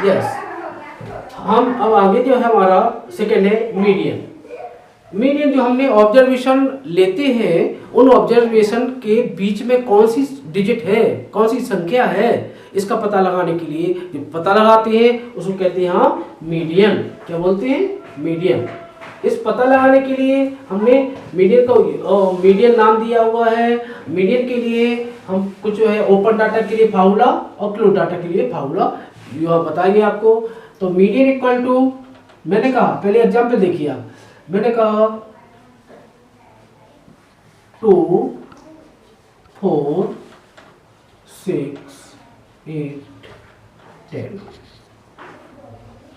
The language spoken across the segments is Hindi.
यस। हम अब आगे जो है हमारा सेकेंड है मीडियन। मीडियन जो हमने ऑब्जर्वेशन लेते हैं, उन ऑब्जर्वेशन के बीच में कौन सी डिजिट है, कौन सी संख्या है, इसका पता लगाने के लिए जो पता लगाते हैं उसको कहते हैं हाँ मीडियन। क्या बोलते हैं? मीडियन। इस पता लगाने के लिए हमने मीडियन का मीडियन नाम दिया हुआ है। मीडियन के लिए हम कुछ जो है ओपन डाटा के लिए फार्मूला और क्लोज डाटा के लिए फार्मूला जो बताएंगे आपको। तो मीडियन इक्वल टू, मैंने कहा पहले एग्जाम्पल देखिए आप, मैंने कहा 2 4 6 8 10,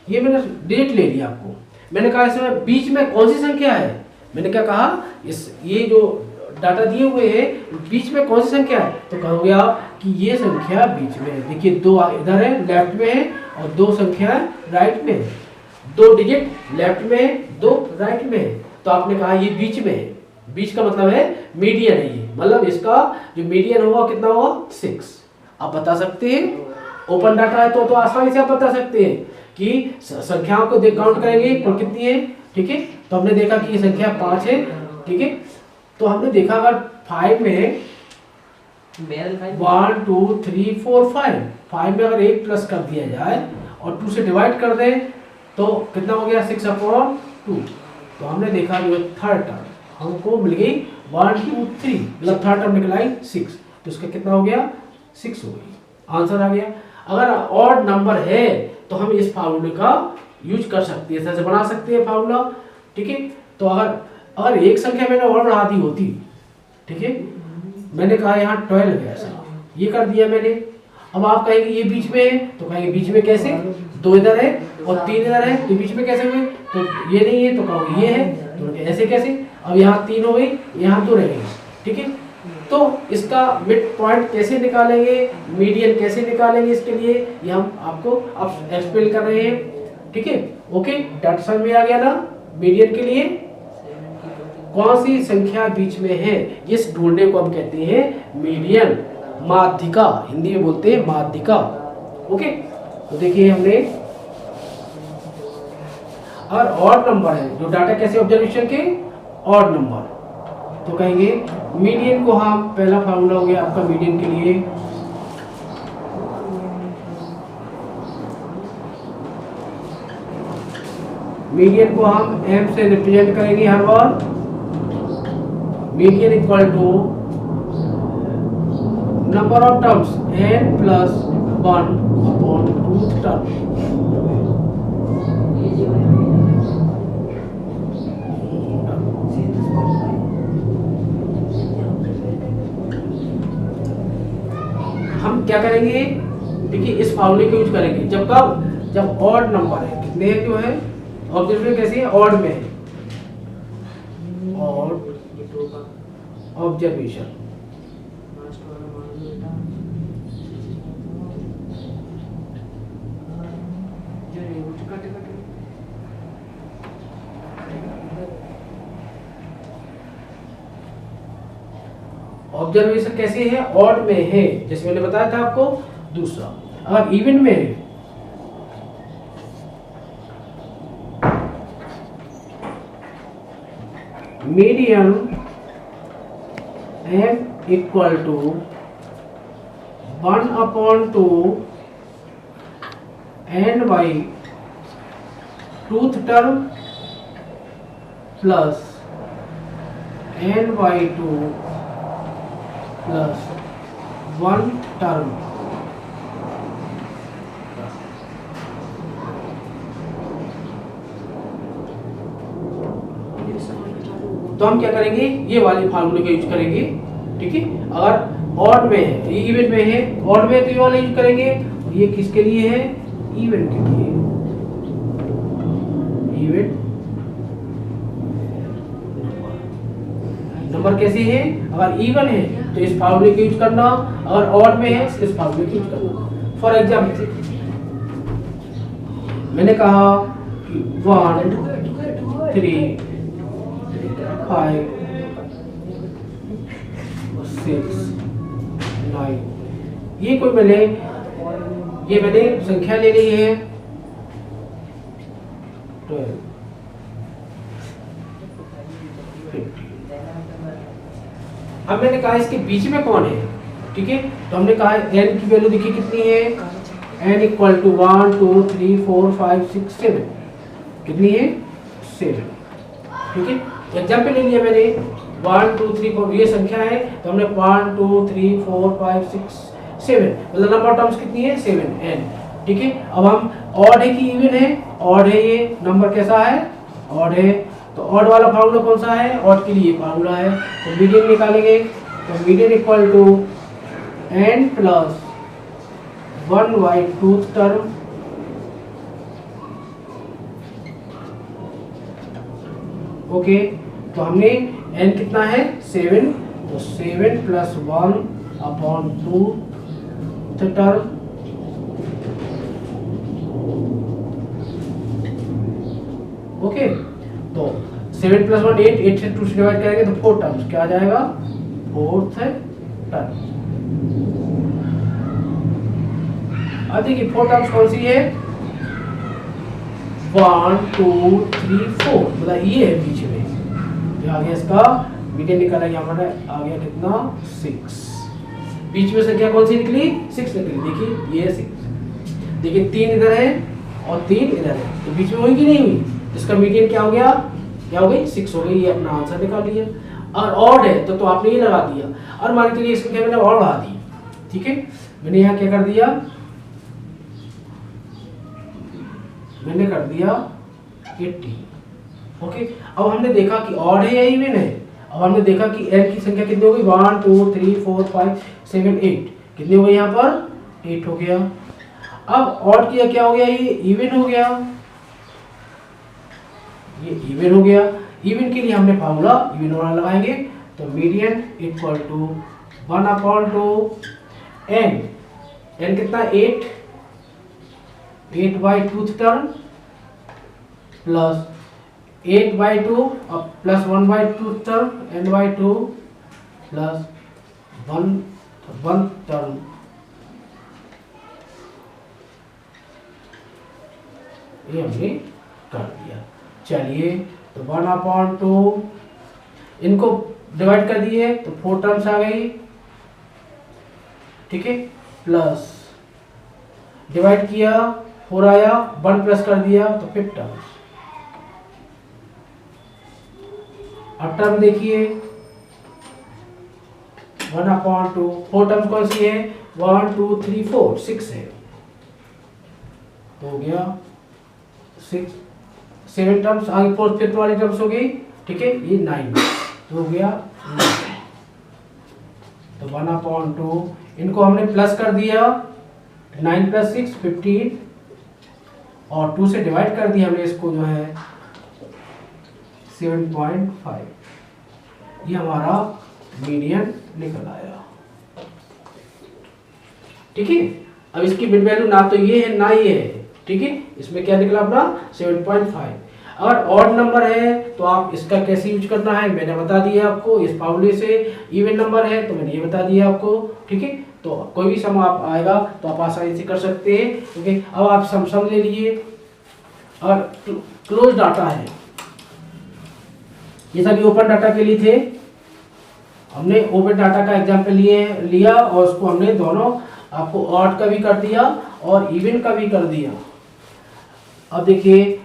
ये मैंने डेट ले लिया आपको। मैंने कहा इसमें बीच में कौन सी संख्या है, मैंने क्या कहा इस ये जो डाटा दिए हुए हैं बीच में कौन सी संख्या है, तो कहोगे आप कि ये संख्या बीच में है। देखिए 2 इधर है लेफ्ट में है और 2 संख्या राइट में है, 2 डिजिट लेफ्ट में है, 2 राइट में है, तो आपने कहा ये बीच में है। बीच का मतलब है मीडियन है ये, मतलब इसका जो मीडियन होगा कितना होगा 6। आप बता सकते हैं, ओपन डाटा है तो आसानी से आप बता सकते हैं कि संख्याओं को देख काउंट करेंगे कुल कितनी है, ठीक है। तो हमने देखा कि ये संख्या 5 है, ठीक है। तो हमने देखा अगर 5 में 1 2 3 4 5 में अगर 1 प्लस कर दिया जाए और 2 से डिवाइड कर दें तो कितना हो गया 6/2। तो हमने देखा जो थर्ड टर्म हमको मिल गई 1 2 3, मतलब थर्ड टर्म निकल आई 6, तो इसका कितना हो गया 6 हो गई, आंसर आ गया। अगर ऑड नंबर है तो हम इस फार्मूले का यूज कर सकते हैं, ऐसे बना सकते हैं फार्मूला, ठीक है। तो अगर एक संख्या मैंने और बढ़ा दी होती, ठीक है, मैंने कहा यहाँ 12 है, ऐसा ये कर दिया मैंने। अब आप कहेंगे ये बीच में है, तो कहेंगे बीच में कैसे, 2 इधर है और 3 इधर है, तो बीच में कैसे हुए, तो ये नहीं है तो कहोगे ये है, तो ऐसे कैसे। अब यहाँ 3 हो गई, यहाँ 2 रह गई, ठीक है। तो इसका मिड पॉइंट कैसे निकालेंगे, मीडियन कैसे निकालेंगे, इसके लिए ये हम आपको अब एक्सप्लेन कर रहे हैं, ठीक है। ओके, डाटा समझ में आ गया ना। मीडियन के लिए कौन सी संख्या बीच में है, इस ढूंढने को हम कहते हैं मीडियन, माध्यिका, हिंदी में बोलते हैं माध्यिका। ओके, तो देखिए हमने और ऑड नंबर है जो डाटा कैसे ऑब्जर्वेशन के ऑड नंबर, तो कहेंगे मीडियन को हम, पहला फार्मूला हो गया आपका मीडियन के लिए, मीडियन को हम m से रिप्रेजेंट करेंगे हर बार। Median equal to number of terms n plus 1 upon 2 term. हम क्या करेंगे, देखिए इस फार्मूले को यूज करेंगे जब ऑड नंबर है, कितने जो है ऑब्जर्वेशन कैसी है, ऑड में है, ऑड ऑब्जर्वेशन, ऑब्जर्वेशन कैसे है, ऑड में है, जैसे मैंने बताया था आपको। दूसरा अगर इवन में है, median m equal to 1/2 n by twoth term plus n by 2 plus 1 term. तो हम क्या करेंगे, ये वाले फार्मूले का यूज करेंगे, ठीक है। अगर ऑड में है, ये इवन में है, ऑड में तो ये वाला यूज करेंगे, और ये किसके लिए है, इवन के लिए, इवन नंबर कैसे है, अगर इवन है तो इस फार्मूले का यूज करना, अगर ऑड में है इस फार्मूले का यूज करना। फॉर एग्जाम्पल मैंने कहा कि 1 3 5 6 9, ये मैंने संख्या ले ली है, 12, 15। अब मैंने कहा इसके बीच में कौन है, ठीक है, तो हमने कहा n की वैल्यू देखिए कितनी है, n इक्वल टू 1 2 3 4 5 6 7, कितनी है 7, ठीक है। एग्जाम्पल ले लिया मैंने 1 2 3 4, ये संख्या है तो हमने 1 2 3 4 5 6 7, मतलब नंबर ऑफ टर्म्स कितनी है 7 n, ठीक है। अब हम ऑड है कि इवन है, ऑड है, ये नंबर कैसा है ऑड है, तो ऑड वाला फार्मूला कौन सा है, ऑड के लिए फार्मूला है, तो मीडियन निकालेंगे, तो median equal to n plus 1 by 2 term okay. तो हमने n कितना है 7, तो 7 प्लस 1 अपॉन 2 टर्म ओके। तो 7 प्लस 1 8, 8 से 2 से डिवाइड करेंगे तो 4 टर्म्स, क्या आ जाएगा 4th टर्म। अब देखिए 4 टर्म्स कौन सी है 1 2 3 4, मतलब ये है बीच में, जो आ गया इसका मीडियन निकाला यहाँ पर आ गया कितना 6, बीच में संख्या कौन सी निकली 6 निकली, देखिए ये 6, देखिए 3 इधर है और 3 इधर है, तो बीच में हुई कि नहीं हुई, इसका मीडियन क्या हो गया, क्या हो गई 6 हो गई, ये अपना आंसर निकाल लिया। और ऑड है तो आपने ये लगा दिया, और मान के लिए इस संख्या मैंने और बढ़ा दी, ठीक है, मैंने यहाँ क्या कर दिया, मैंने कर दिया 80 ओके। अब हमने देखा कि ऑड है या इवन है, अब हमने देखा कि n की संख्या कितनी हो गई 1 2 3 4 5 7 8, कितनी हो गई यहाँ पर 8 हो गया। अब ऑड किया क्या हो गया, ये इवन हो गया, ये इवन हो गया। इवन के लिए हमने फार्मूला इवन वाला लगाएंगे, तो median equal to 1 upon 2 n, n कितना 8 by 2 term plus 8 by 2 plus 1 by 2 term n by 2 plus 1 term, ये हमने कर दिया। चलिए तो 1 अपॉन 2, इनको डिवाइड कर दिए तो 4 टर्म्स आ गई, ठीक है, प्लस डिवाइड किया 4 आया, 1 प्लस कर दिया तो 5 टर्म्स। अब टर्म देखिए 1 अपॉन 2, 4 टर्म्स कौन सी है 1 2 3 4 6 है, तो हो गया 6 7 टर्म्स आगे, 4th 5th वाली टर्म्स हो गई, ठीक है, ये 9 तो हो गया 9, तो 1 अपॉन 2, इनको हमने प्लस कर दिया 9 प्लस 6 15 और 2 से डिवाइड कर दिया हमने इसको जो है 7.5, ये हमारा मीडियन निकल आया, ठीक है। अब इसकी मिड वैल्यू ना तो ये है ना ये है, ठीक है, इसमें क्या निकला अपना 7.5। अगर ऑड नंबर है तो आप इसका कैसे यूज करना है मैंने बता दिया आपको इस फार्मूले से, इवन नंबर है तो मैंने ये बता दिया आपको, ठीक है। तो कोई भी सम आप आएगा तो आप आसानी से कर सकते हैं, ठीक है। अब आप सम ले लीजिए, और क्लोज डाटा है, ये सभी ओपन डाटा के लिए थे, हमने ओपन डाटा का एग्जाम्पल लिया और उसको हमने दोनों आपको ऑड का भी कर दिया और इवन का भी कर दिया। अब देखिए